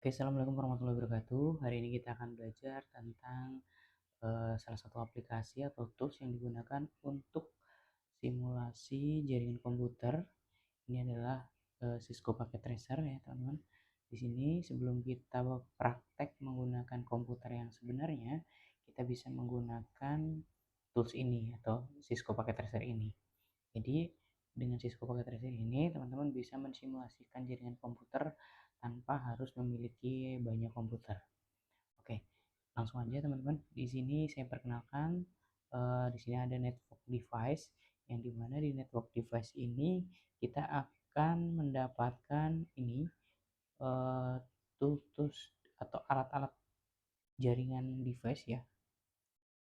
Oke, assalamualaikum warahmatullahi wabarakatuh. Hari ini kita akan belajar tentang salah satu aplikasi atau tools yang digunakan untuk simulasi jaringan komputer. Ini adalah Cisco Packet Tracer ya, teman-teman. Di sini sebelum kita praktek menggunakan komputer yang sebenarnya, kita bisa menggunakan tools ini atau Cisco Packet Tracer ini. Jadi dengan Cisco Packet Tracer ini teman-teman bisa mensimulasikan jaringan komputer tanpa harus memiliki banyak komputer. Oke, langsung aja teman-teman. Di sini saya perkenalkan, di sini ada network device yang dimana di network device ini kita akan mendapatkan ini uh, tools atau alat-alat jaringan device ya.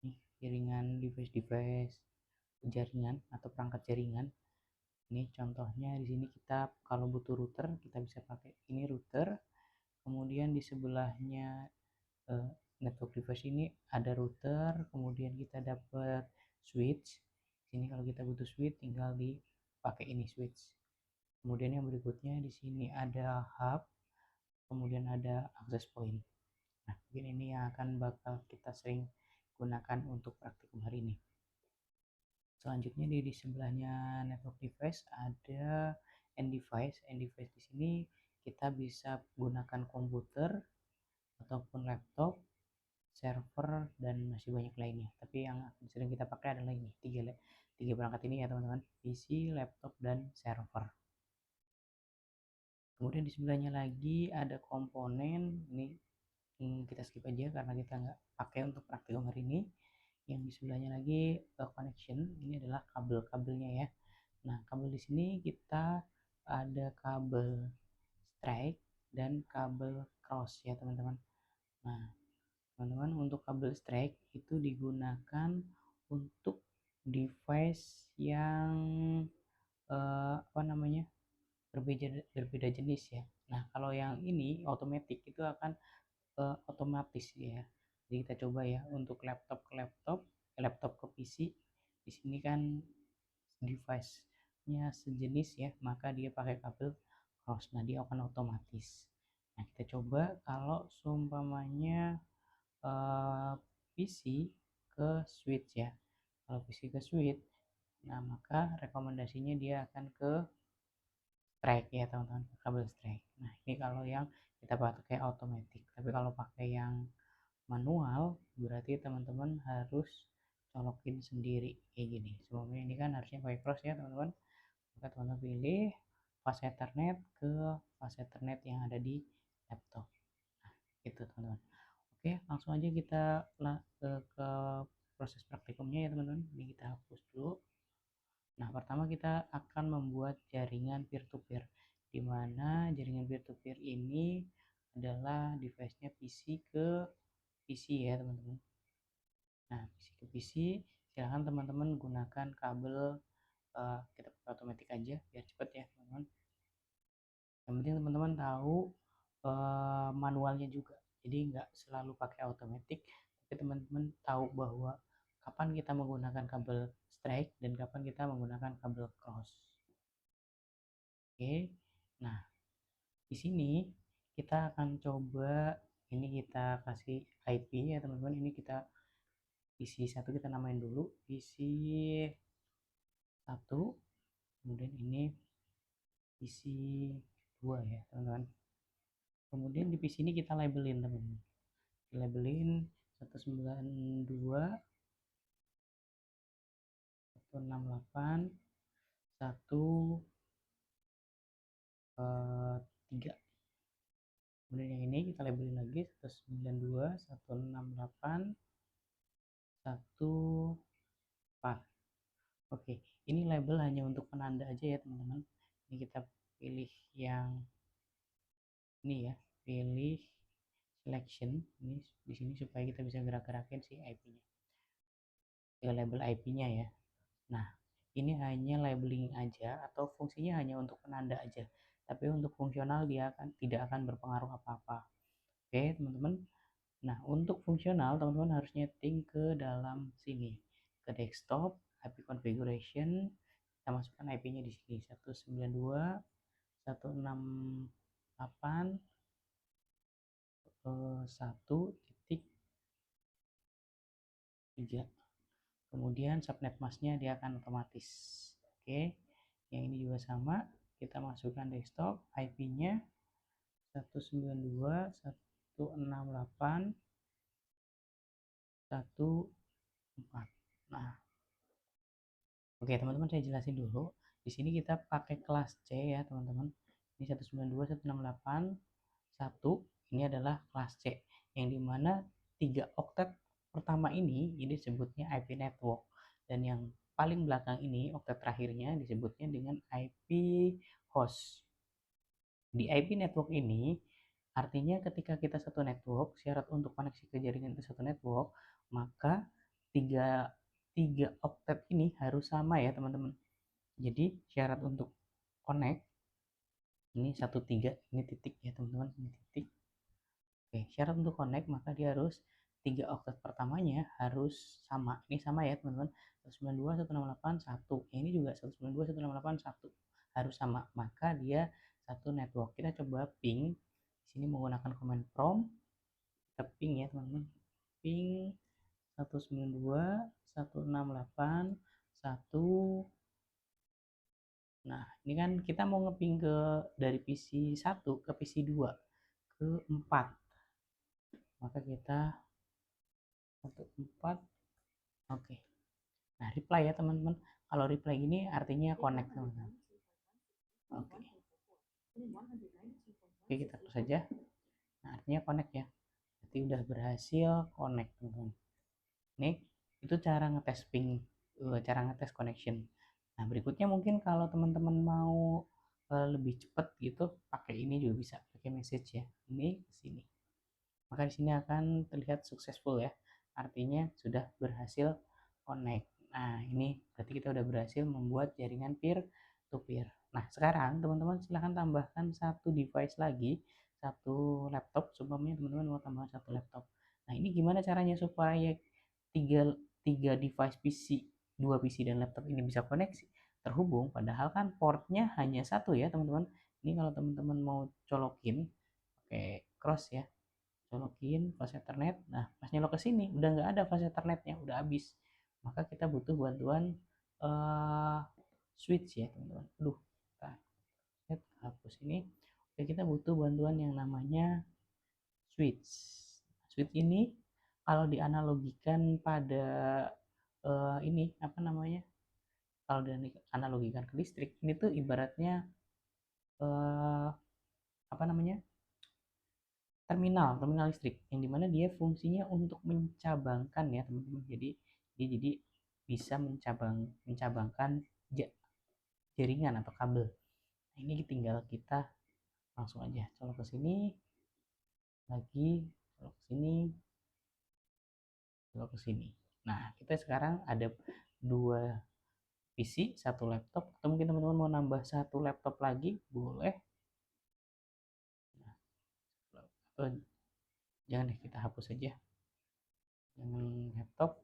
Nih, jaringan device jaringan atau perangkat jaringan. Ini contohnya di sini kita kalau butuh router kita bisa pakai ini router. Kemudian di sebelahnya eh, network device ini ada router. Kemudian kita dapat switch. Sini kalau kita butuh switch tinggal dipakai ini switch. Kemudian yang berikutnya di sini ada hub. Kemudian ada access point. Nah, mungkin ini yang akan bakal kita sering gunakan untuk praktikum hari ini. Selanjutnya di sebelahnya network device ada end device. End device di sini kita bisa gunakan komputer ataupun laptop, server dan masih banyak lainnya. Tapi yang sering kita pakai adalah ini tiga perangkat ini ya teman-teman: PC, laptop dan server. Kemudian di sebelahnya lagi ada komponen ini, kita skip aja karena kita nggak pakai untuk praktikum hari ini. Yang di sebelahnya lagi connection, ini adalah kabel-kabelnya ya. Nah, kabel di sini kita ada kabel strike dan kabel cross ya teman-teman. Nah, teman-teman, untuk kabel strike itu digunakan untuk device yang apa namanya, berbeda berbeda jenis ya. Nah, kalau yang ini otomatis itu akan otomatis ya. Jadi kita coba ya untuk laptop ke laptop, laptop ke PC. Di sini kan device-nya sejenis ya, maka dia pakai kabel cross. Nah, dia akan otomatis. Nah, kita coba kalau seumpamanya PC ke switch ya. Kalau PC ke switch, nah maka rekomendasinya dia akan ke strike ya teman-teman, kabel strike. Nah, ini kalau yang kita pakai otomatis. Tapi kalau pakai yang manual berarti teman-teman harus colokin sendiri kayak gini. Sebelumnya ini kan harusnya pakai cross ya teman-teman. Maka teman-teman pilih fast ethernet ke fast ethernet yang ada di laptop. Nah, itu teman-teman. Oke, langsung aja kita ke proses praktikumnya ya teman-teman. Ini kita hapus dulu. Nah, pertama kita akan membuat jaringan peer-to-peer, di mana jaringan peer-to-peer ini adalah device-nya PC ke PC ya teman-teman. Nah, PC ke PC, silahkan teman-teman gunakan kabel, kita pakai otomatis aja biar cepet ya teman-teman. Yang penting teman-teman tahu manualnya juga, jadi nggak selalu pakai otomatis, tapi teman-teman tahu bahwa kapan kita menggunakan kabel strike dan kapan kita menggunakan kabel cross. Oke, nah di sini kita akan coba, ini kita kasih IP ya teman-teman. Ini kita PC satu kita namain dulu PC satu, kemudian ini PC 2 ya teman-teman. Kemudian di PC ini kita labelin teman-teman, labelin 192 168 1 3. Kemudian yang ini kita labelin lagi 192 168 1 4. Oke, ini label hanya untuk penanda aja ya teman-teman. Ini kita pilih yang ini ya, pilih selection ini di sini supaya kita bisa gerak-gerakin si IP-nya. Ya, label IP-nya ya. Nah, ini hanya labeling aja atau fungsinya hanya untuk penanda aja. Tapi untuk fungsional dia tidak akan berpengaruh apa-apa. Oke, teman-teman. Nah, untuk fungsional teman-teman harus nyeting ke dalam sini, ke desktop, IP configuration, kita masukkan IP-nya di sini 192 168 1.3. Kemudian subnet masknya dia akan otomatis. Oke, yang ini juga sama, kita masukkan desktop, IP-nya 192.168.1.4. Nah, oke teman-teman, saya jelasin dulu. Di sini kita pakai kelas C ya teman-teman. Ini 192.168.1, ini adalah kelas C, yang dimana 3 oktet pertama ini disebutnya IP network, dan yang paling belakang ini oktet terakhirnya disebutnya dengan IP host. Di IP network ini artinya ketika kita satu network, syarat untuk koneksi ke jaringan itu satu network, maka tiga tiga oktet ini harus sama ya teman-teman. Jadi syarat untuk connect ini 13, ini titik ya teman-teman, ini titik. Oke, syarat untuk connect maka dia harus 3 oktet pertamanya harus sama. Ini sama ya teman-teman, 192.168.1. Ini juga 192.168.1 harus sama, maka dia satu network. Kita coba ping di sini menggunakan command prompt. Kita ping ya teman-teman, ping 192.168.1. Nah, ini kan kita mau ngeping ke dari PC 1 ke PC 2 ke 4. Maka kita 1.4. Oke. Nah, reply ya teman-teman. Kalau reply ini artinya connect teman-teman. Oke. Oke, kita terus saja. Nah, artinya connect ya. Berarti udah berhasil connect teman-teman. Ini itu cara ngetes ping, cara ngetes connection. Nah, berikutnya mungkin kalau teman-teman mau lebih cepat gitu, pakai ini juga bisa, pakai message ya. Ini ke sini. Maka di sini akan terlihat successful ya. Artinya sudah berhasil connect. Nah, ini berarti kita udah berhasil membuat jaringan peer to peer. Nah, sekarang teman-teman silahkan tambahkan satu device lagi, satu laptop. Supaya teman-teman mau tambah satu laptop. Nah, ini gimana caranya supaya tiga, tiga device PC, dua PC dan laptop ini bisa koneksi terhubung, padahal kan portnya hanya satu ya teman-teman. Ini kalau teman-teman mau colokin pakai cross ya, colokin flash ethernet. Nah, pas nyolok ke sini udah nggak ada flash ethernetnya, udah habis. Maka kita butuh bantuan uh, switch ya teman-teman. Aduh, kita hapus ini. Oke, kita butuh bantuan yang namanya switch. Switch ini kalau dianalogikan pada ini apa namanya? Kalau dianalogikan ke listrik, ini tuh ibaratnya uh, apa namanya? terminal listrik, yang dimana dia fungsinya untuk mencabangkan ya teman-teman. Jadi dia jadi bisa mencabangkan jaringan atau kabel. Nah, ini tinggal kita langsung aja colok ke sini, lagi colok ke sini, colok ke sini. Nah, kita sekarang ada dua PC, satu laptop, atau mungkin teman-teman mau nambah satu laptop lagi boleh. Nah, atau jangan deh, kita hapus saja, jangan laptop,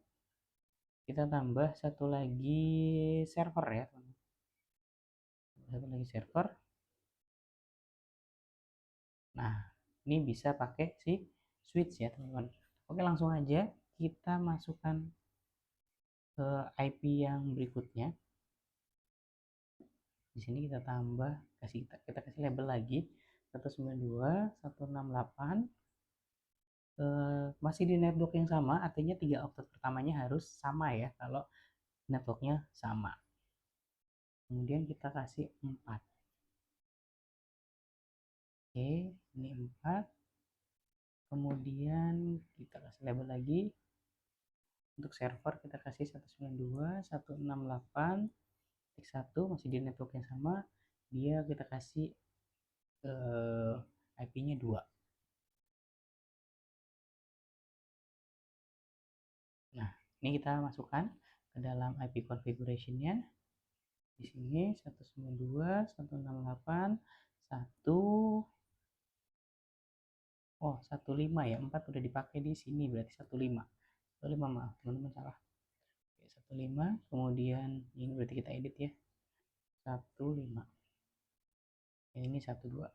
kita tambah satu lagi server ya, satu lagi server. Nah, ini bisa pakai si switch ya teman-teman. Oke, langsung aja kita masukkan ke IP yang berikutnya. Di sini kita tambah, kita kasih label lagi 192.168. Masih di network yang sama, artinya 3 oktet pertamanya harus sama ya kalau networknya sama. Kemudian kita kasih 4. Oke, ini 4. Kemudian kita kasih label lagi. Untuk server kita kasih 192.168.1, masih di network yang sama. Dia kita kasih IP-nya 2. Nah, ini kita masukkan ke dalam IP configuration-nya. Di sini 192.168.1. Oh, 15 ya. 4 udah dipakai di sini, berarti 15. 15, maaf teman-teman, salah. Oke, 15. Kemudian ini berarti kita edit ya. 15. Ini 12.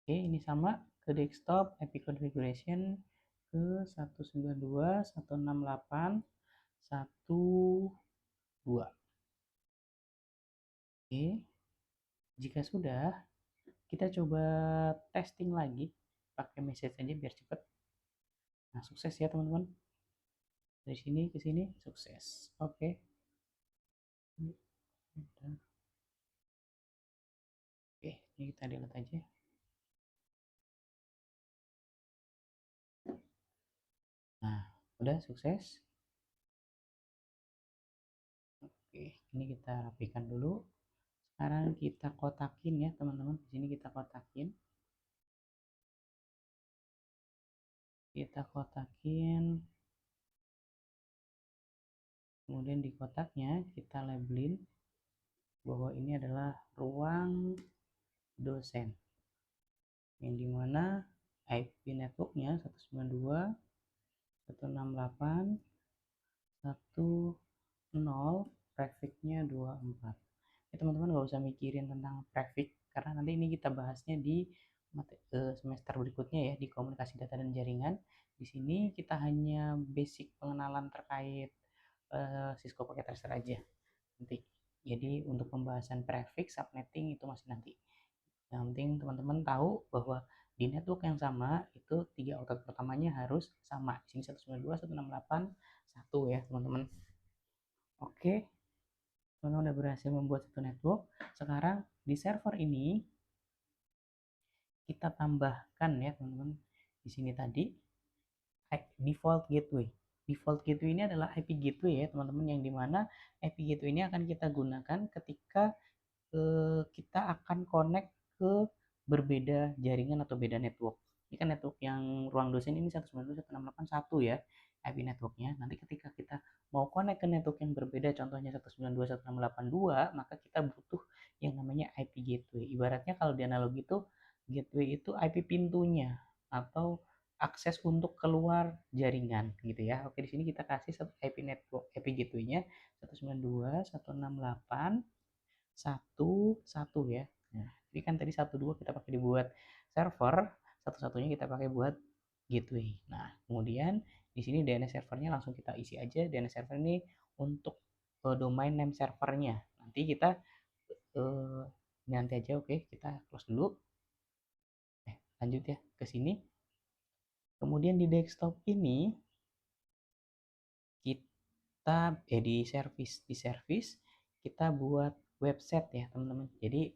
Oke, ini sama ke desktop IP configuration ke 192.168.1.2. Oke, jika sudah, kita coba testing lagi pakai message aja biar cepet. Nah, sukses ya teman-teman. Dari sini ke sini sukses. Oke. Oke, ini kita delete aja. Nah, udah sukses. Oke, ini kita rapikan dulu. Sekarang kita kotakin ya teman-teman. Di sini kita kotakin. Kita kotakin. Kemudian di kotaknya kita labelin bahwa ini adalah ruang dosen. Yang dimana IP networknya 192.168.1.0, prefixnya 24. Ya, teman-teman nggak usah mikirin tentang prefix karena nanti ini kita bahasnya di semester berikutnya ya, di komunikasi data dan jaringan. Di sini kita hanya basic pengenalan terkait Cisco Packet Tracer aja nanti. Jadi untuk pembahasan prefix subnetting itu masih nanti. Yang penting teman-teman tahu bahwa di network yang sama itu 3 outlet pertamanya harus sama. Di sini 192.168.1 ya teman-teman. Oke, teman-teman udah berhasil membuat satu network. Sekarang di server ini kita tambahkan ya teman-teman. Di sini tadi default gateway. Default gateway ini adalah IP gateway ya teman-teman, yang dimana IP gateway ini akan kita gunakan ketika kita akan connect ke berbeda jaringan atau beda network. Ini kan network yang ruang dosen ini 192.168.1 ya IP networknya. Nanti ketika kita mau connect ke network yang berbeda, contohnya 192.168.2, maka kita butuh yang namanya IP gateway. Ibaratnya kalau di analogi itu gateway itu IP pintunya atau akses untuk keluar jaringan gitu ya. Oke, di sini kita kasih satu IP network, IP gateway-nya 192.168.1.1 ya. Nah, jadi kan tadi 1.2 kita pakai dibuat server, satu-satunya kita pakai buat gateway. Nah, kemudian di sini DNS servernya langsung kita isi aja. DNS server ini untuk domain name servernya. Nanti kita nanti aja, oke, kita close dulu. Lanjut ya ke sini. Kemudian di desktop ini kita di service kita buat website ya teman-teman. Jadi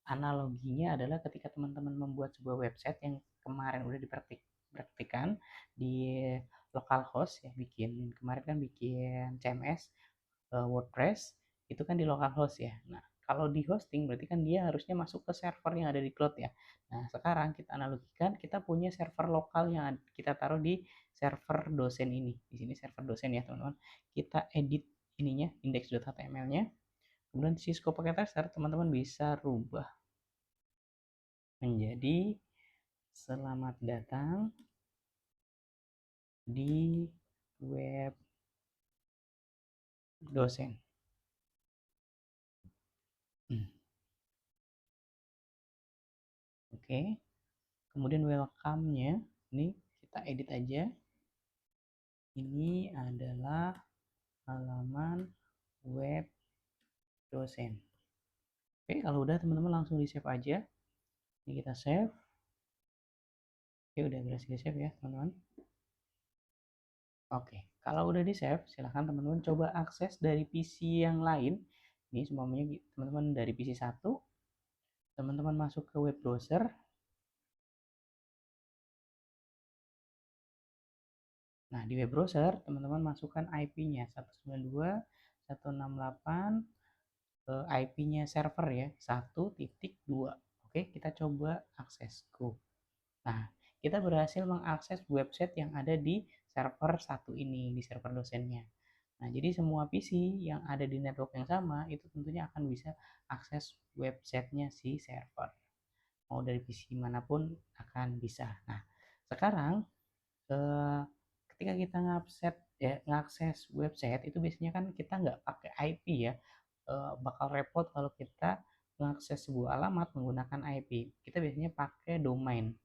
analoginya adalah ketika teman-teman membuat sebuah website yang kemarin udah dipraktikkan di localhost ya, kemarin kan bikin CMS WordPress itu kan di localhost ya. Nah, kalau di hosting berarti kan dia harusnya masuk ke server yang ada di cloud ya. Nah, sekarang kita analogikan kita punya server lokal yang kita taruh di server dosen ini. Di sini server dosen ya, teman-teman. Kita edit ininya, index.html-nya. Kemudian Cisco Packet Tracer teman-teman bisa rubah menjadi selamat datang di web dosen. Oke, kemudian welcome-nya ini kita edit aja. Ini adalah halaman web dosen. Oke, kalau udah teman-teman langsung di save aja. Ini kita save. Oke, udah berhasil di save ya teman-teman. Oke, kalau udah di save, silahkan teman-teman coba akses dari PC yang lain. Ini semuanya teman-teman dari PC 1. Teman-teman masuk ke web browser. Nah, di web browser, teman-teman masukkan IP-nya 192.168, IP-nya server ya, 1.2. Oke, kita coba akses. Go. Nah, kita berhasil mengakses website yang ada di server 1 ini, di server dosennya. Nah, jadi semua PC yang ada di network yang sama, itu tentunya akan bisa akses websitenya si server. Mau dari PC manapun akan bisa. Nah, sekarang ketika kita ngakses website itu biasanya kan kita nggak pakai IP ya, bakal repot kalau kita mengakses sebuah alamat menggunakan IP, kita biasanya pakai domain.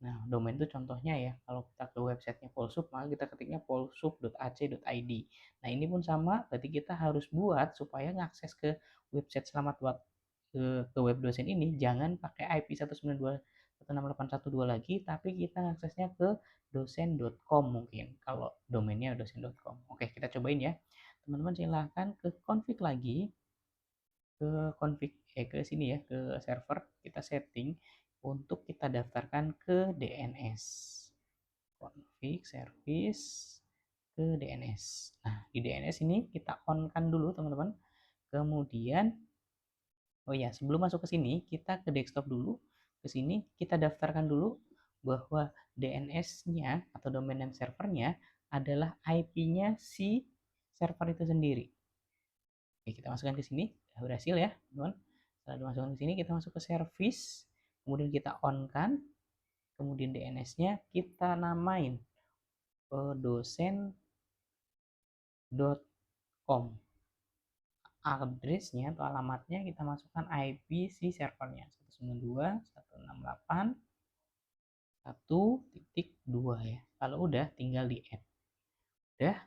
Nah, domain itu contohnya ya, kalau kita ke websitenya Polsub, maka kita ketiknya polsub.ac.id. Nah, ini pun sama, berarti kita harus buat supaya ngakses ke website Selamat Buat ke web dosen ini jangan pakai IP 192.168.1.2 lagi, tapi kita aksesnya ke dosen.com mungkin kalau domainnya dosen.com. Oke, kita cobain ya. Teman-teman silahkan ke config lagi, ke config ke sini ya, ke server, kita setting untuk kita daftarkan ke DNS. Config service ke DNS. Nah, di DNS ini kita on kan dulu teman-teman. Kemudian oh ya, sebelum masuk ke sini, kita ke desktop dulu. Ke sini kita daftarkan dulu bahwa DNS-nya atau domain name servernya adalah IP-nya si server itu sendiri. Oke, kita masukkan ke sini. Sudah berhasil ya, teman-teman. Setelah dimasukkan ke sini, kita masuk ke service. Kemudian kita on-kan. Kemudian DNS-nya kita namain dosen.com. Address-nya atau alamatnya kita masukkan IP si servernya 192.168.1.2 ya. Kalau udah tinggal di add. Udah.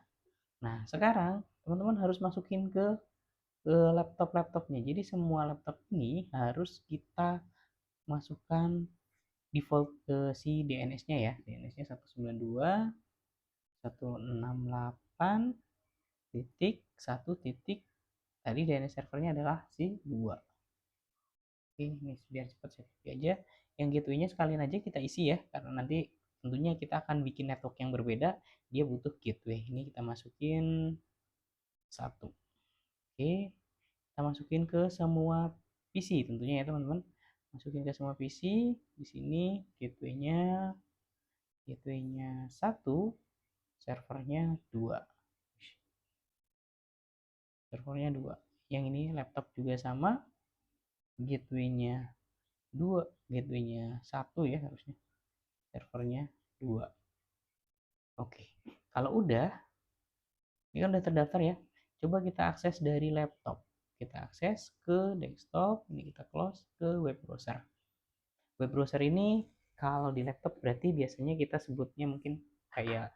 Nah, sekarang teman-teman harus masukin ke laptop-laptopnya. Jadi semua laptop ini harus kita masukkan default ke si DNS-nya ya. DNS-nya 192.168 titik 1 titik tadi DNS servernya adalah si 2. Oke, ini biar cepat saya copy aja. Yang gateway-nya sekalian aja kita isi ya, karena nanti tentunya kita akan bikin network yang berbeda, dia butuh gateway. Ini kita masukin 1. Oke, kita masukin ke semua PC tentunya ya teman-teman. Masukin ke semua PC. Di sini gateway-nya 1, servernya 2. Servernya 2. Yang ini laptop juga sama, gateway-nya 2, gateway-nya 1 ya harusnya, servernya 2. Oke, kalau udah ini kan udah terdaftar ya, coba kita akses dari laptop, kita akses ke desktop, ini kita close ke web browser. Web browser ini kalau di laptop berarti biasanya kita sebutnya mungkin kayak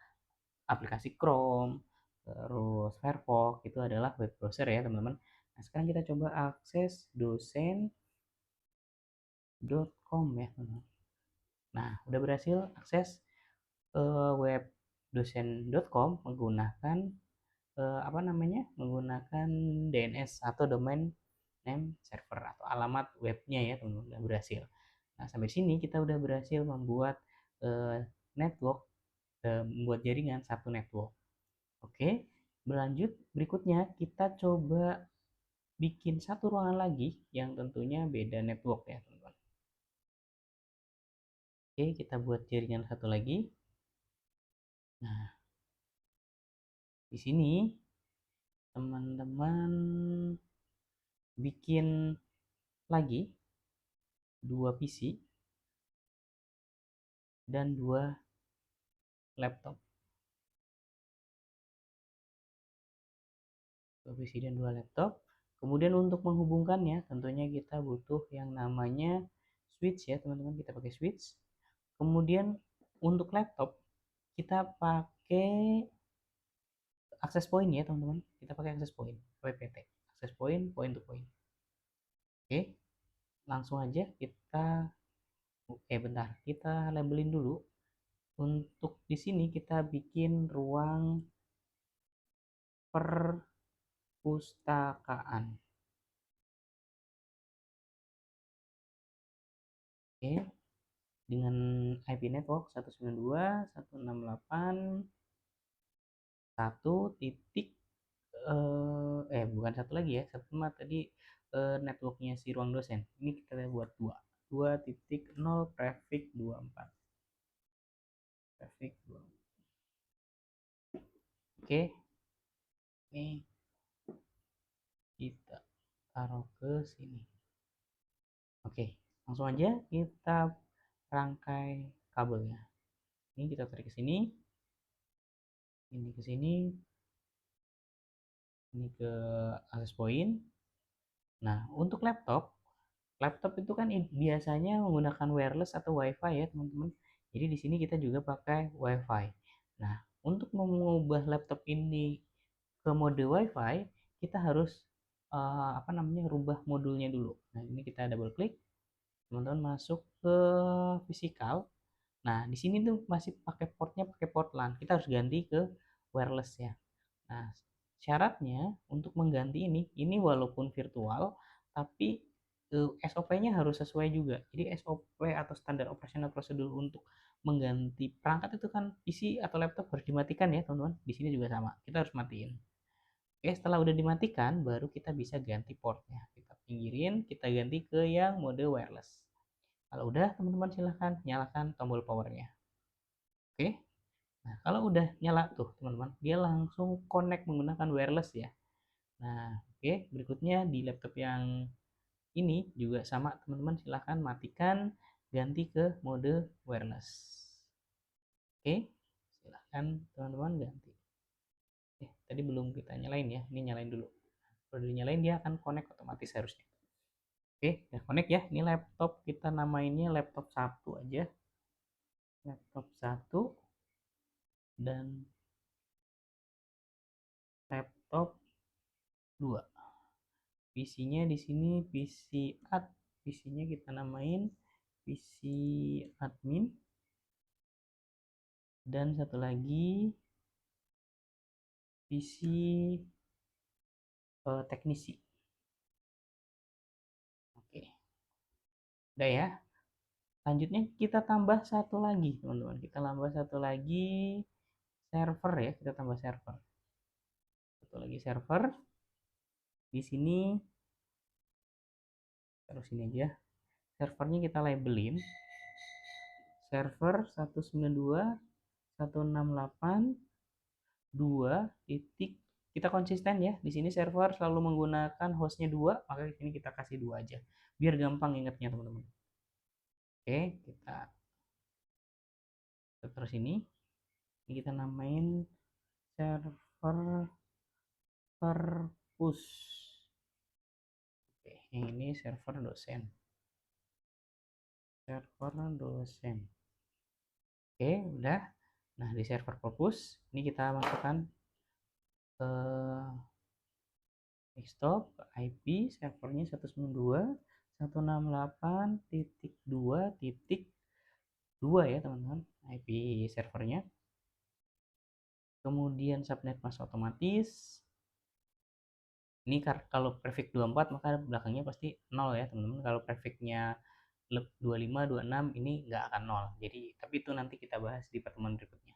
aplikasi Chrome, terus Firefox, itu adalah web browser ya teman-teman. Nah, sekarang kita coba akses dosen.com ya teman-teman. Nah, udah berhasil akses web dosen.com menggunakan apa namanya? Menggunakan DNS atau domain name server atau alamat webnya ya, teman-teman. Udah berhasil. Nah, sampai sini kita udah berhasil membuat network, membuat jaringan satu network. Oke, berlanjut berikutnya kita coba bikin satu ruangan lagi yang tentunya beda network ya, teman-teman. Oke, kita buat jaringan satu lagi. Nah, di sini teman-teman bikin lagi 2 PC dan 2 laptop. 2 PC dan 2 laptop. Kemudian untuk menghubungkannya tentunya kita butuh yang namanya switch ya, teman-teman. Kita pakai switch. Kemudian untuk laptop kita pakai access point ya, teman-teman. Kita pakai access point, WPT. Access point, point to point. Oke. Langsung aja kita bentar. Kita labelin dulu. Untuk di sini kita bikin ruang perpustakaan. Oke, dengan IP network 192.168.1 titik bukan satu lagi ya, satu mah tadi networknya si ruang dosen. Ini kita buat 2.0 prefix 24. Prefix 24. Oke. Ini kita taruh ke sini. Oke, langsung aja kita rangkai kabelnya. Ini kita tarik ke sini. Ini ke sini. Ini ke access point. Nah, untuk laptop laptop itu kan biasanya menggunakan wireless atau WiFi ya teman-teman. Jadi di sini kita juga pakai WiFi. Nah, untuk mengubah laptop ini ke mode WiFi, kita harus rubah modulnya dulu. Nah, ini kita double klik, teman-teman masuk ke physical. Nah, di sini tuh masih pakai portnya pakai port LAN. Kita harus ganti ke wireless ya. Nah, syaratnya untuk mengganti ini walaupun virtual, tapi SOP-nya harus sesuai juga. Jadi SOP atau standar operational procedure untuk mengganti perangkat itu kan PC atau laptop harus dimatikan ya teman-teman. Di sini juga sama, kita harus matiin. Oke, setelah udah dimatikan, baru kita bisa ganti portnya. Kita pinggirin, kita ganti ke yang mode wireless. Kalau udah, teman-teman silahkan nyalakan tombol powernya. Oke, nah kalau udah nyala tuh teman-teman, dia langsung connect menggunakan wireless ya. Nah, oke, berikutnya di laptop yang ini juga sama teman-teman, silahkan matikan, ganti ke mode wireless. Oke, silahkan teman-teman ganti. Tadi belum kita nyalain ya, ini nyalain dulu. Kalau dinyalain dia akan connect otomatis harusnya. Oke, ya connect ya. Ini laptop kita namainnya laptop 1 aja. Laptop 1 dan laptop 2. PC-nya di sini PC PC-nya kita namain PC admin, dan satu lagi PC teknisi. Oke, udah ya. Lanjutnya kita tambah satu lagi teman-teman, kita tambah satu lagi server ya, kita tambah server, satu lagi server. Di sini terus ini aja, servernya kita labelin server 192.168.2 titik. Kita konsisten ya, di sini server selalu menggunakan hostnya 2, maka di sini kita kasih 2 aja biar gampang ingatnya teman-teman. Oke, kita terus ini kita namain server perpus. Oke, yang ini server dosen. Oke, udah. Nah, di server perpus ini kita masukkan ke desktop, ke IP servernya 192.168.2.2 ya teman-teman, IP servernya. Kemudian subnet masuk otomatis. Ini kalau prefix 24 maka belakangnya pasti 0 ya teman-teman. Kalau prefixnya 25, 26 ini nggak akan 0. Jadi tapi itu nanti kita bahas di pertemuan berikutnya.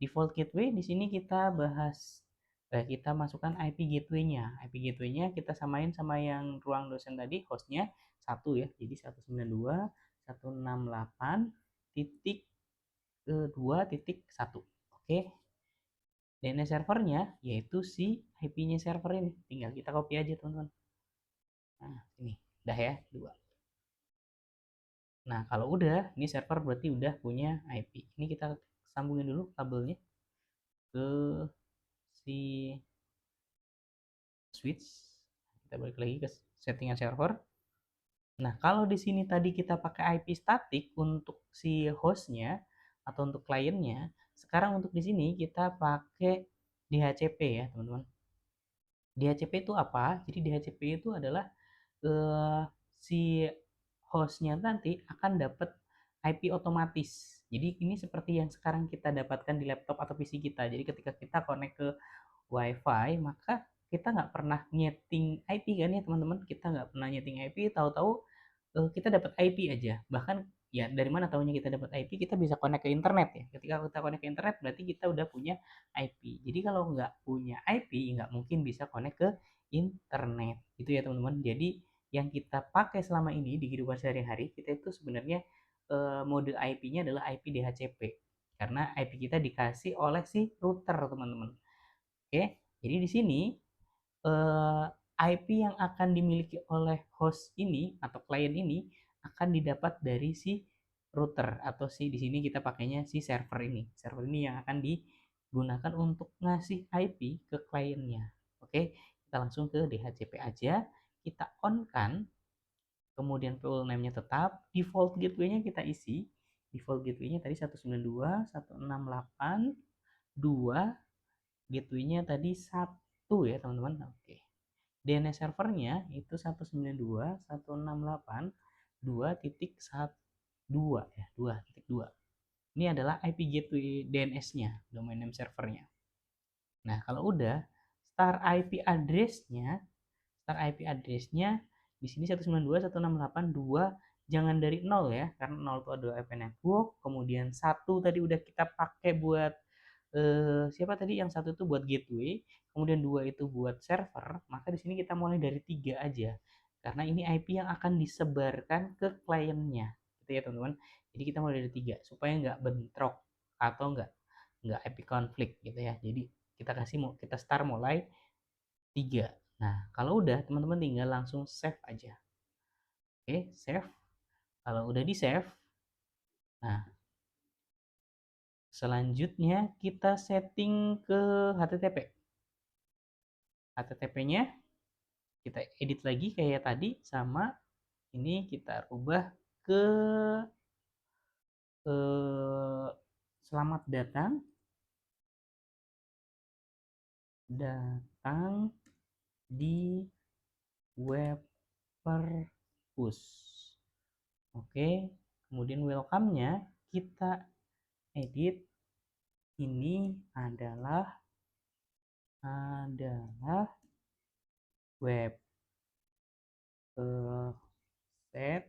Default gateway di sini kita bahas, kita masukkan IP gateway-nya. IP gateway-nya kita samain sama yang ruang dosen tadi, hostnya 1 ya. Jadi 192.168.2.1. Oke. DNS servernya yaitu si IP-nya server ini. Tinggal kita copy aja teman-teman. Nah, ini udah ya, 2. Nah, kalau udah, ini server berarti udah punya IP. Ini kita sambungin dulu kabelnya ke si switch. Kita balik lagi ke settingan server. Nah, kalau di sini tadi kita pakai IP statik untuk si hostnya atau untuk kliennya, sekarang untuk di sini kita pakai DHCP ya, teman-teman. DHCP itu apa? Jadi DHCP itu adalah si hostnya nanti akan dapat IP otomatis. Jadi ini seperti yang sekarang kita dapatkan di laptop atau PC kita. Jadi ketika kita connect ke WiFi, maka kita nggak pernah nyeting IP kan ya teman-teman. Kita nggak pernah nyeting IP, tahu-tahu kita dapat IP aja. Bahkan ya dari mana tahunya kita dapat IP? Kita bisa connect ke internet ya. Ketika kita connect ke internet berarti kita udah punya IP. Jadi kalau nggak punya IP nggak mungkin bisa connect ke internet. Gitu ya teman-teman. Jadi yang kita pakai selama ini di kehidupan sehari-hari kita itu sebenarnya mode IP-nya adalah IP DHCP karena IP kita dikasih oleh si router teman-teman. Oke, jadi di sini IP yang akan dimiliki oleh host ini atau klien ini akan didapat dari si router atau si di sini kita pakainya si server ini. Server ini yang akan digunakan untuk ngasih IP ke kliennya. Oke, kita langsung ke DHCP aja. Kita on kan kemudian pool name-nya tetap, default gateway-nya kita isi. Default gateway-nya tadi 192.168.2, gateway-nya tadi 1 ya teman-teman. Oke. DNS servernya itu 192.168.2.1 ya, 2.2. Ini adalah IP gateway DNS-nya, domain name servernya. Nah, kalau udah start IP address-nya di sini 192.168.2, jangan dari 0 ya, karena 0 itu adalah IP network, kemudian 1 tadi udah kita pakai buat siapa tadi yang 1 itu buat gateway, kemudian 2 itu buat server, maka di sini kita mulai dari 3 aja. Karena ini IP yang akan disebarkan ke kliennya. Gitu ya, teman-teman. Jadi kita mulai dari 3 supaya nggak bentrok atau nggak IP konflik gitu ya. Jadi kita start mulai 3. Nah, kalau udah teman-teman tinggal langsung save aja. Oke, save. Kalau udah di save, nah selanjutnya kita setting ke HTTP. HTTP-nya kita edit lagi kayak tadi, sama ini kita rubah ke selamat datang di web perpus. Oke, kemudian welcome-nya kita edit, ini adalah web set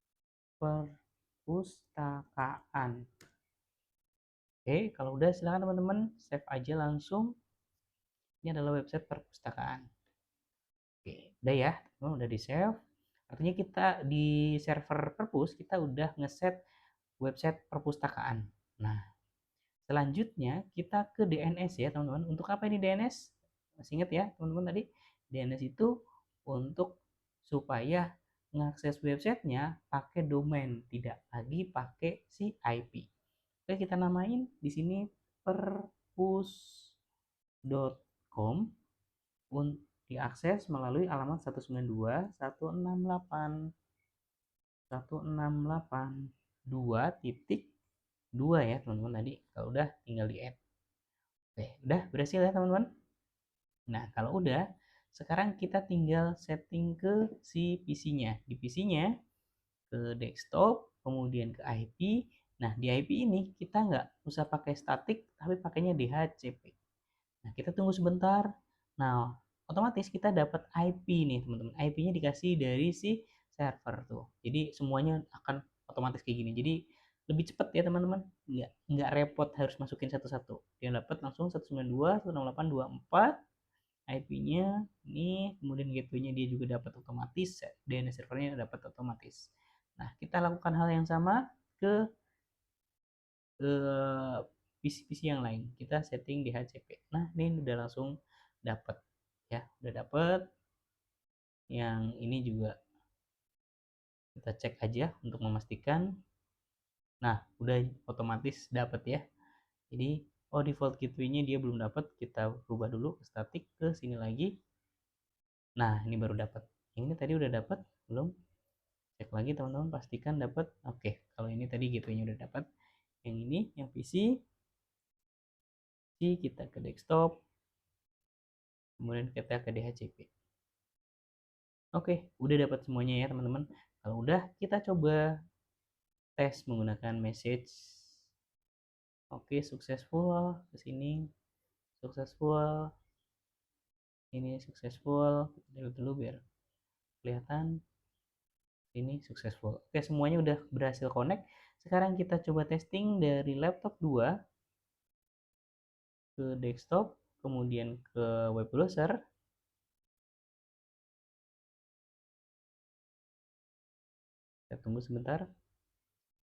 perpustakaan. Oke, kalau udah silahkan teman-teman save aja langsung. Ini adalah website perpustakaan. Oke, udah ya, teman-teman udah di save. Artinya kita di server perpus kita udah ngeset website perpustakaan. Nah, selanjutnya kita ke DNS ya teman-teman. Untuk apa ini DNS? Masih ingat ya teman-teman tadi? DNS itu untuk supaya mengakses websitenya pakai domain, tidak lagi pakai si IP. Oke, kita namain di sini perpus.com, untuk diakses melalui alamat 192.168.168.2.2 ya teman-teman tadi. Kalau udah tinggal di add. Oke, udah berhasil ya teman-teman. Nah, kalau udah, sekarang kita tinggal setting ke si PC-nya. Di PC-nya ke desktop, kemudian ke IP. Nah, di IP ini kita nggak usah pakai static, tapi pakainya DHCP. Nah, kita tunggu sebentar. Nah, otomatis kita dapat IP nih, teman-teman. IP-nya dikasih dari si server tuh. Jadi semuanya akan otomatis kayak gini. Jadi lebih cepat ya, teman-teman. Nggak repot harus masukin satu-satu. Dia dapat langsung 192.168.2.4. IP-nya ini, kemudian gateway-nya dia juga dapat otomatis, DNS servernya dapat otomatis. Nah, kita lakukan hal yang sama ke PC-PC yang lain. Kita setting di HCP. Nah, ini udah langsung dapat ya, udah dapat. Yang ini juga kita cek aja untuk memastikan. Nah, udah otomatis dapat ya. Jadi, oh default gateway-nya dia belum dapat, kita rubah dulu ke static, ke sini lagi. Nah, ini baru dapat. Yang ini tadi udah dapat belum? Cek lagi teman-teman, pastikan dapat. Oke, kalau ini tadi gateway-nya udah dapat. Yang ini yang PC kita ke desktop, kemudian kita ke DHCP. Oke, udah dapat semuanya ya teman-teman. Kalau udah, kita coba tes menggunakan message. Oke, successful ke sini. Successful. Ini successful. Kita dulu biar kelihatan. Ini successful. Oke, semuanya udah berhasil connect. Sekarang kita coba testing dari laptop 2 ke desktop, kemudian ke web browser. Kita tunggu sebentar.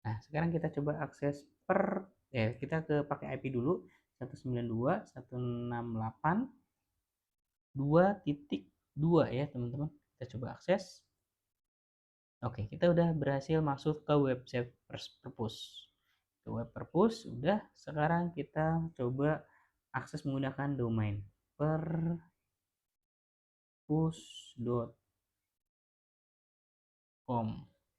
Nah, sekarang kita coba akses kita ke pakai IP dulu, 192.168.2.2 ya teman-teman. Kita coba akses. Oke, kita udah berhasil masuk ke website perpus. Ke web perpus udah. Sekarang kita coba akses menggunakan domain perpus perpus.com.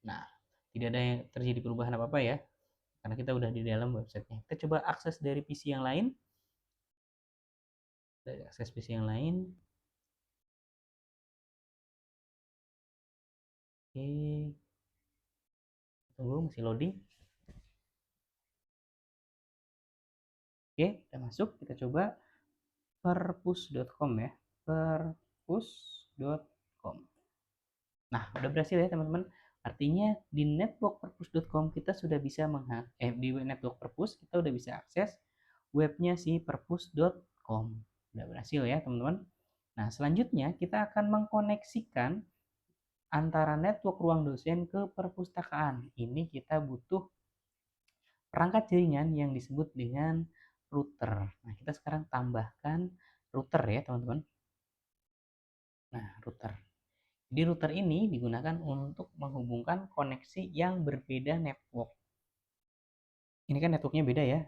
Nah, tidak ada yang terjadi perubahan apa-apa ya, karena kita udah di dalam websitenya. Kita coba akses dari PC yang lain. Dari akses PC yang lain. Oke, tunggu masih loading. Oke, kita masuk. Kita coba perpus.com ya. Perpus.com. Nah, udah berhasil ya teman-teman. Artinya di network perpus.com kita sudah bisa di network perpus kita udah bisa akses webnya si perpus.com. Udah berhasil ya teman-teman. Nah, selanjutnya kita akan mengkoneksikan antara network ruang dosen ke perpustakaan. Ini kita butuh perangkat jaringan yang disebut dengan router. Nah, kita sekarang tambahkan router ya teman-teman. Nah, router. Jadi router ini digunakan untuk menghubungkan koneksi yang berbeda network. Ini kan networknya beda ya.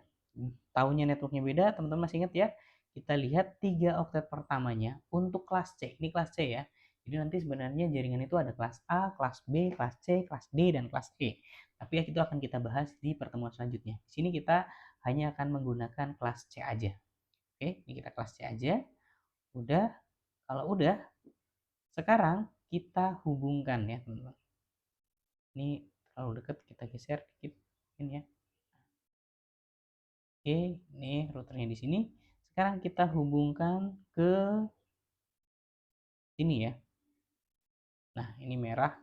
Tahunya networknya beda, teman-teman masih ingat ya? Kita lihat 3 oktet pertamanya untuk kelas C. Ini kelas C ya. Jadi nanti sebenarnya jaringan itu ada kelas A, kelas B, kelas C, kelas D, dan kelas E. Tapi ya itu akan kita bahas di pertemuan selanjutnya. Di sini kita hanya akan menggunakan kelas C aja. Oke, ini kita kelas C aja. Udah, kalau udah, sekarang kita hubungkan ya teman-teman. Ini terlalu dekat, kita geser dikit ini ya. Oke, ini routernya di sini. Sekarang kita hubungkan ke sini ya. Nah, ini merah.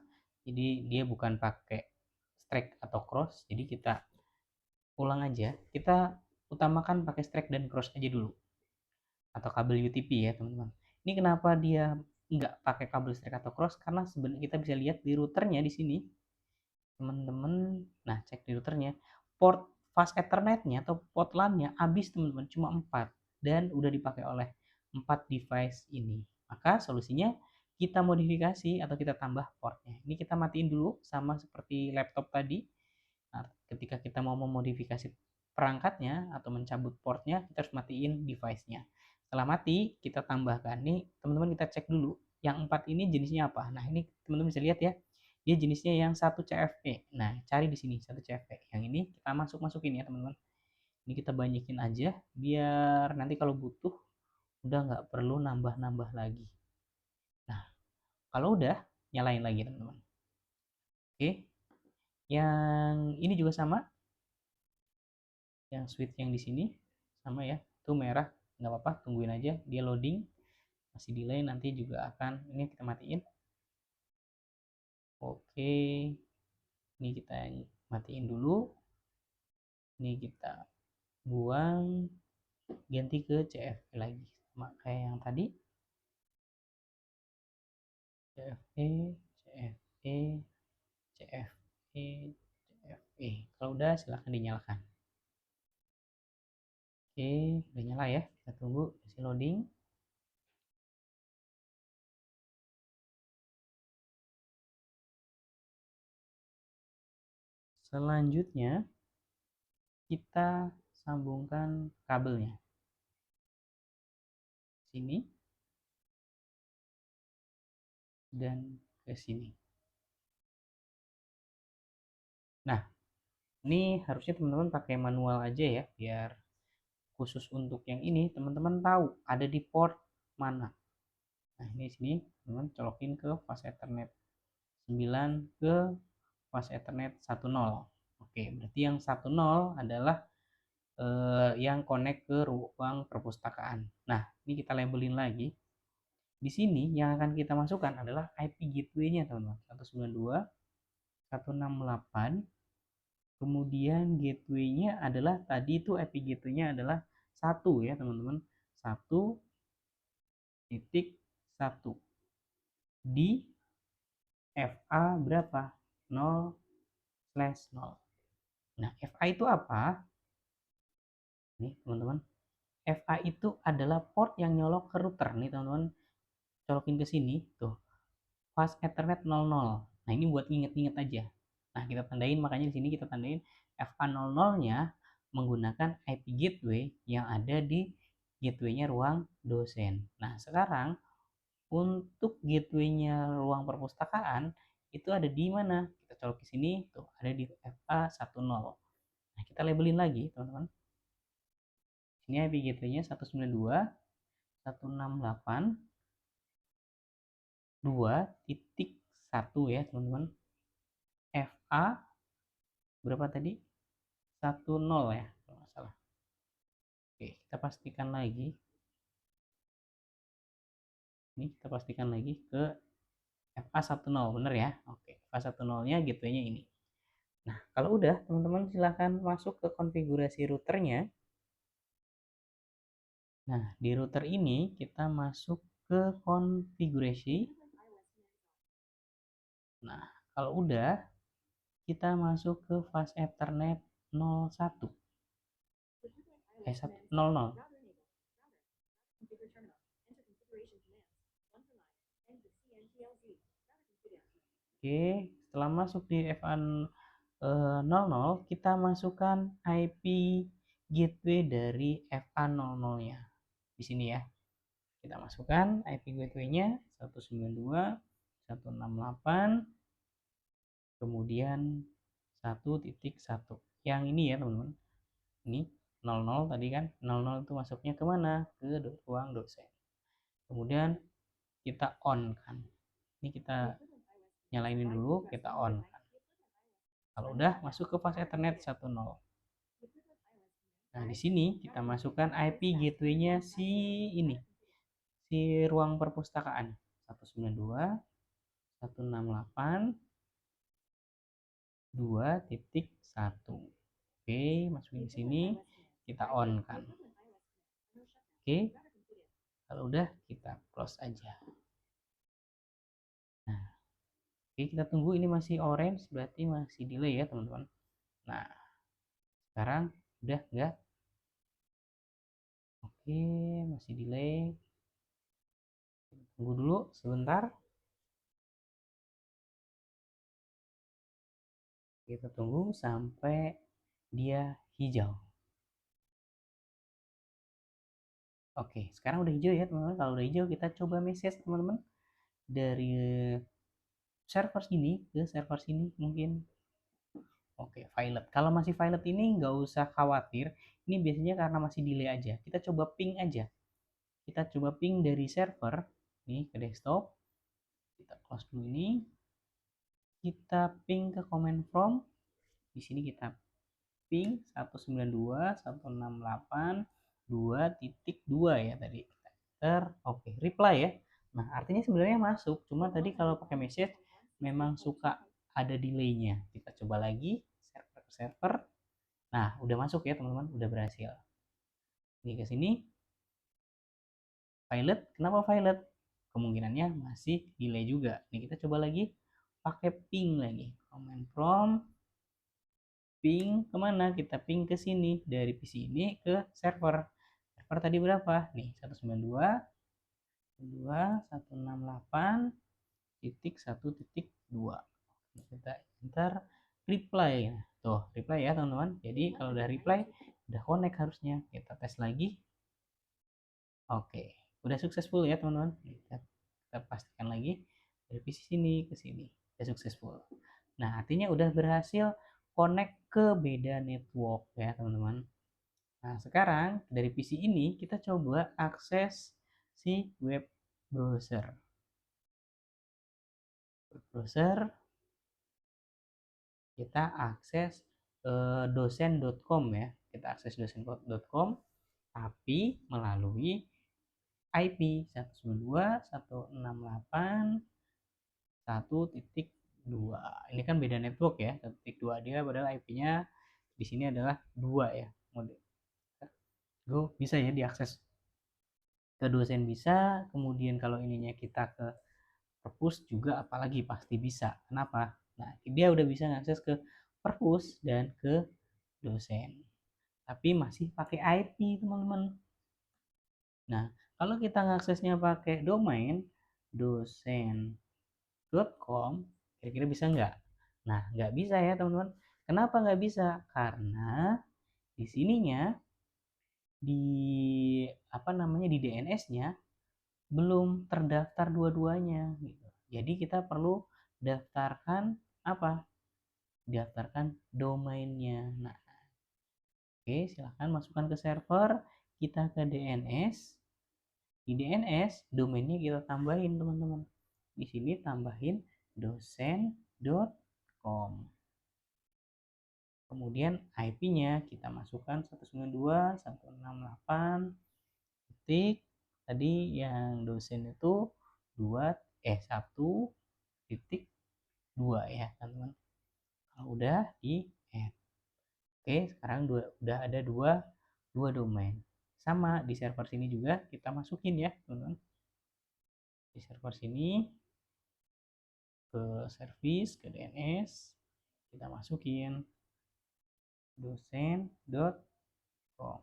Jadi dia bukan pakai strike atau cross. Jadi kita ulang aja. Kita utamakan pakai strike dan cross aja dulu. Atau kabel UTP ya, teman-teman. Ini kenapa dia nggak pakai kabel strike atau cross? Karena sebenarnya kita bisa lihat di routernya di sini. Teman-teman, nah cek di routernya. Port fast ethernetnya atau port LAN-nya habis teman-teman, cuma 4 dan udah dipakai oleh 4 device ini. Maka solusinya kita modifikasi atau kita tambah portnya. Ini kita matiin dulu sama seperti laptop tadi. Nah, ketika kita mau memodifikasi perangkatnya atau mencabut portnya, kita harus matiin device-nya. Setelah mati, kita tambahkan. Nih, teman-teman kita cek dulu. Yang 4 ini jenisnya apa? Nah, ini teman-teman bisa lihat ya. Dia jenisnya yang 1 CFE. Nah, cari di sini 1 CFE. Yang ini kita masukin ya, teman-teman. Ini kita banyakin aja biar nanti kalau butuh udah nggak perlu nambah-nambah lagi. Nah, kalau udah nyalain lagi teman-teman. Oke, yang ini juga sama, yang switch yang di sini sama ya, itu merah, nggak apa-apa, tungguin aja dia loading, masih delay, nanti juga akan ini kita matiin. Oke, ini kita matiin dulu, ini kita buang, ganti ke CFE lagi sama kayak yang tadi. CFE, CFE, CFE, CFE. Kalau udah silahkan dinyalakan. Oke, udah nyala ya. Kita tunggu masih loading. Selanjutnya kita sambungkan kabelnya. Sini dan ke sini. Nah, ini harusnya teman-teman pakai manual aja ya, biar khusus untuk yang ini teman-teman tahu ada di port mana. Nah, ini sini teman-teman colokin ke fast ethernet 9 ke fast ethernet 10. Oke, berarti yang 10 adalah yang connect ke ruang perpustakaan. Nah, ini kita labelin lagi. Di sini yang akan kita masukkan adalah IP gateway-nya teman-teman. 192.168. Kemudian gateway-nya adalah tadi itu IP gateway-nya adalah 1 ya teman-teman. 1.1 di FA berapa? 0/0. Nah, FA itu apa? Nih teman-teman. FA itu adalah port yang nyolok ke router nih teman-teman. Colokin ke sini tuh. Fast Ethernet 00. Nah, ini buat inget-inget aja. Nah, kita tandain, makanya di sini kita tandain FA00-nya menggunakan IP gateway yang ada di gateway-nya ruang dosen. Nah, sekarang untuk gateway-nya ruang perpustakaan itu ada di mana? Kita colok di sini, tuh ada di FA10. Nah, kita labelin lagi, teman-teman. Ini IP gateway-nya 192.168.2.1 ya, teman-teman. FA berapa tadi? 10 ya, kalau nggak salah. Oke, kita pastikan lagi. Ini kita pastikan lagi ke FA10, bener ya? Oke, FA10-nya gateway-nya ini. Nah, kalau udah, teman-teman silahkan masuk ke konfigurasi routernya. Nah, di router ini kita masuk ke konfigurasi. Nah, kalau udah, kita masuk ke fast Ethernet 01. 00. Oke, setelah masuk di FA00, kita masukkan IP gateway dari FA00-nya. Di sini ya. Kita masukkan IP gateway-nya 192.168, kemudian 1.1. Yang ini ya, teman-teman. Ini 00 tadi kan. 00 itu masuknya kemana? Ke ruang dosen. Kemudian kita on kan. Ini kita nyalain dulu, kita on kan. Kalau udah masuk ke fast Ethernet 10. Nah, di sini kita masukkan IP gateway-nya si ini. Si ruang perpustakaan 192.168.2.1. Oke, masukin di sini, kita on kan. Oke. Kalau udah kita close aja. Nah, oke, kita tunggu, ini masih orange, berarti masih delay ya, teman-teman. Nah, sekarang udah enggak? Oke, masih delay. Tunggu dulu sebentar. Kita tunggu sampai dia hijau. Oke, sekarang udah hijau ya, teman-teman. Kalau udah hijau, kita coba message, teman-teman. Dari server sini ke server sini mungkin. Oke, violet. Kalau masih violet ini nggak usah khawatir. Ini biasanya karena masih delay aja. Kita coba ping aja. Kita coba ping dari server nih ke desktop. Kita close dulu ini. Kita ping ke command prompt. Di sini kita ping 192.168.2.2 ya tadi. Oke, reply ya. Nah, artinya sebenarnya masuk. Cuma tadi kalau pakai message memang suka ada delaynya. Kita coba lagi server ke server. Nah, udah masuk ya, teman-teman. Udah berhasil. Ini ke sini. Violet, kenapa violet? Kemungkinannya masih delay juga. Ini kita coba lagi pakai ping lagi. Command prompt ping kemana? Kita ping ke sini dari PC ini ke server. Server tadi berapa? Nih 192.168.1.2. Kita enter reply. Tuh reply ya, teman-teman. Jadi kalau udah reply udah connect harusnya. Kita tes lagi. Oke, udah successful ya, teman-teman. Kita pastikan lagi dari PC sini ke sini udah successful. Nah, artinya udah berhasil connect ke beda network ya, teman-teman. Nah, sekarang dari PC ini kita coba akses si web browser. Web browser kita akses dosen.com ya. Kita akses dosen.com tapi melalui IP 192.168.1.2. Ini kan beda network ya, 1.2 dia padahal IP-nya di sini adalah 2 ya. Mode Go bisa ya diakses ke dosen bisa, kemudian kalau ininya kita ke perpus juga apalagi pasti bisa. Kenapa? Nah, dia udah bisa ngakses ke perpus dan ke dosen. Tapi masih pakai IP, teman-teman. Nah, kalau kita ngaksesnya pakai domain dosen.com, kira-kira bisa nggak? Nah, nggak bisa ya, teman-teman. Kenapa nggak bisa? Karena di sininya di apa namanya di DNS-nya belum terdaftar dua-duanya gitu. Jadi kita perlu daftarkan apa? Daftarkan domainnya. Nah, oke, silahkan masukkan ke server, kita ke DNS. Di DNS domainnya kita tambahin teman-teman. Di sini tambahin dosen.com. Kemudian IP-nya kita masukkan 192.168 titik tadi yang dosen itu 1 titik 2 ya teman-teman. Kalau udah di add. Oke, sekarang udah ada dua domain. Sama di server sini juga kita masukin ya teman-teman. Di server sini ke service, ke DNS, kita masukin dosen.com.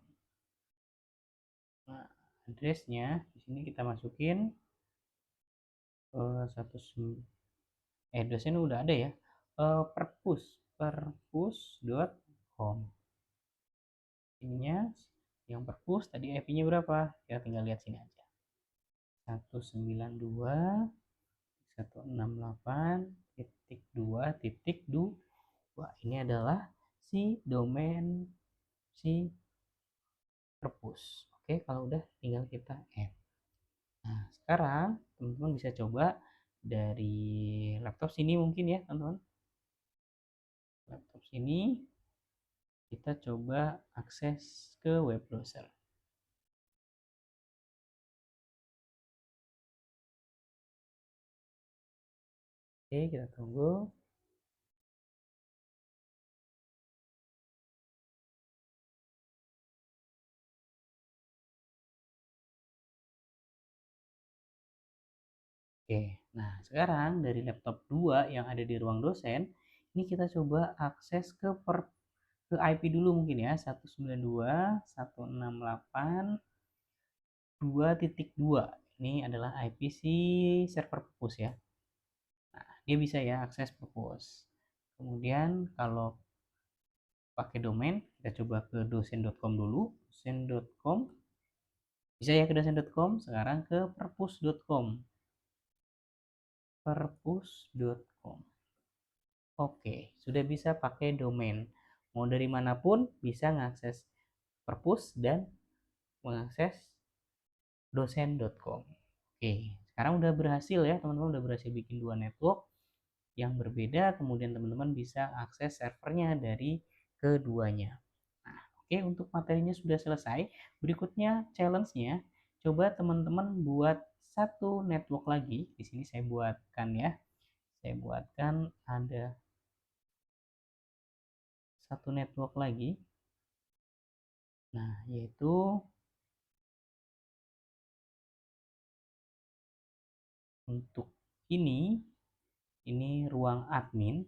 Nah, addressnya di sini kita masukin dosen udah ada ya. perpus.com. Ininya yang perpus tadi IP-nya berapa? Ya tinggal lihat sini aja. 192.168.2.2. Ini adalah si domain si perpus. Oke, kalau udah tinggal kita add. Nah, sekarang teman-teman bisa coba dari laptop sini mungkin ya, teman-teman. Laptop sini kita coba akses ke web browser. Oke, kita tunggu. Oke, nah sekarang dari laptop 2 yang ada di ruang dosen, ini kita coba akses ke IP dulu mungkin ya, 192.168.2.2. Ini adalah IP si server perpus ya. Nah, dia bisa ya akses perpus. Kemudian kalau pakai domain, kita coba ke dosen.com dulu, dosen.com. Bisa ya ke dosen.com, sekarang ke perpus.com. perpus.com. Oke, sudah bisa pakai domain. Mau dari manapun bisa mengakses perpus dan mengakses dosen.com. Oke, sekarang udah berhasil ya teman-teman, udah berhasil bikin dua network yang berbeda, kemudian teman-teman bisa akses servernya dari keduanya. Nah, oke, untuk materinya sudah selesai. Berikutnya challenge-nya, coba teman-teman buat satu network lagi. Di sini saya buatkan ya. Saya buatkan ada satu network lagi. Nah, yaitu untuk ini ruang admin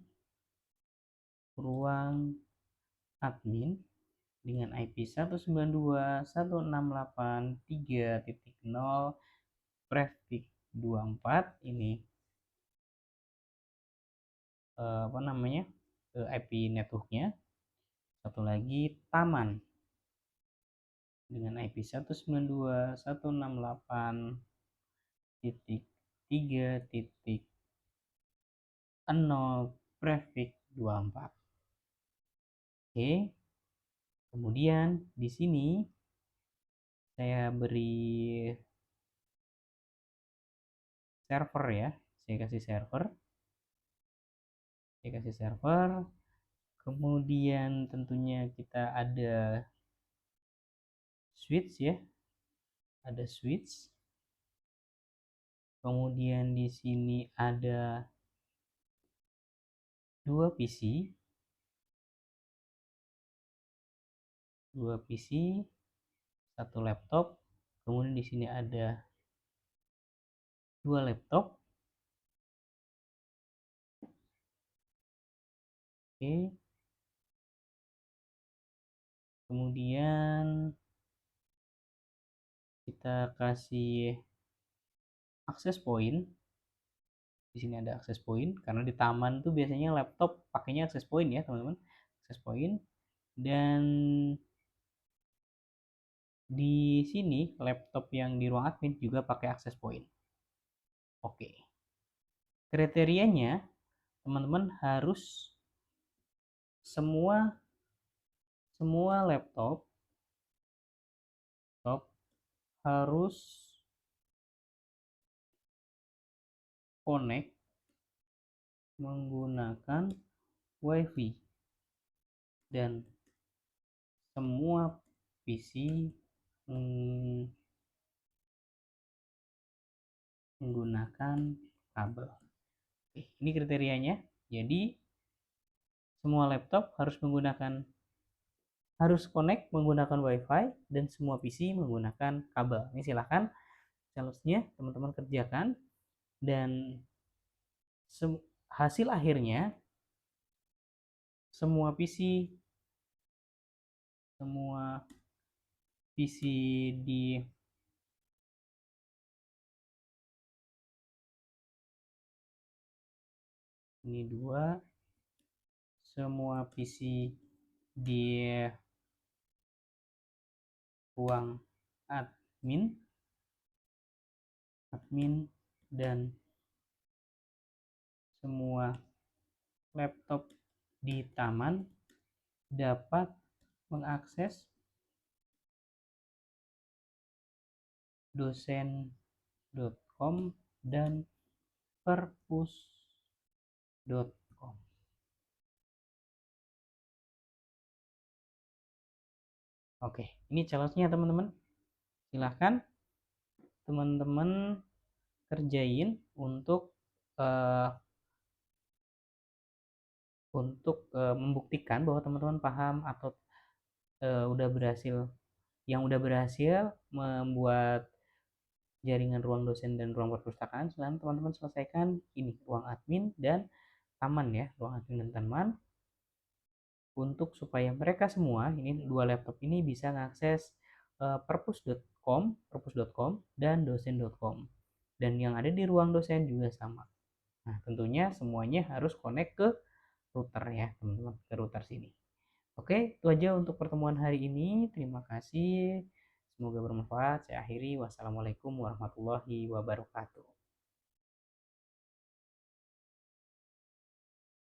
dengan IP 192.168.3.0 prefix 24 ini apa namanya IP networknya. Satu lagi taman dengan IP 192.168.3.0 prefix 24. Oke, kemudian di sini saya beri server ya, saya kasih server, kemudian tentunya kita ada switch ya, ada switch, kemudian di sini ada dua PC, satu laptop, kemudian di sini ada dua laptop. Oke, kemudian kita kasih akses point. Di sini ada akses point karena di taman tuh biasanya laptop pakainya akses point ya teman-teman, akses point. Dan Di sini laptop yang di ruang admin juga pakai access point. Oke. Kriterianya teman-teman harus semua semua laptop harus connect menggunakan WiFi dan semua PC menggunakan kabel. Oke, ini kriterianya. Jadi semua laptop harus connect menggunakan WiFi dan semua PC menggunakan kabel. Ini silahkan seharusnya teman-teman kerjakan dan hasil akhirnya semua PC semua PC di ini dua semua PC di ruang admin dan semua laptop di taman dapat mengakses dosen.com dan perpus.com. Oke, ini challenge-nya teman-teman. Silahkan teman-teman kerjain uh, membuktikan bahwa teman-teman paham atau udah berhasil membuat jaringan ruang dosen dan ruang perpustakaan. Silahkan teman-teman selesaikan ini ruang admin dan taman ya, ruang admin dan taman, untuk supaya mereka semua ini dua laptop ini bisa mengakses perpus.com dan dosen.com, dan yang ada di ruang dosen juga sama. Nah, tentunya semuanya harus connect ke router ya, teman-teman, ke router sini. Oke, itu aja untuk pertemuan hari ini. Terima kasih. Semoga bermanfaat. Saya akhiri. Wassalamualaikum warahmatullahi wabarakatuh.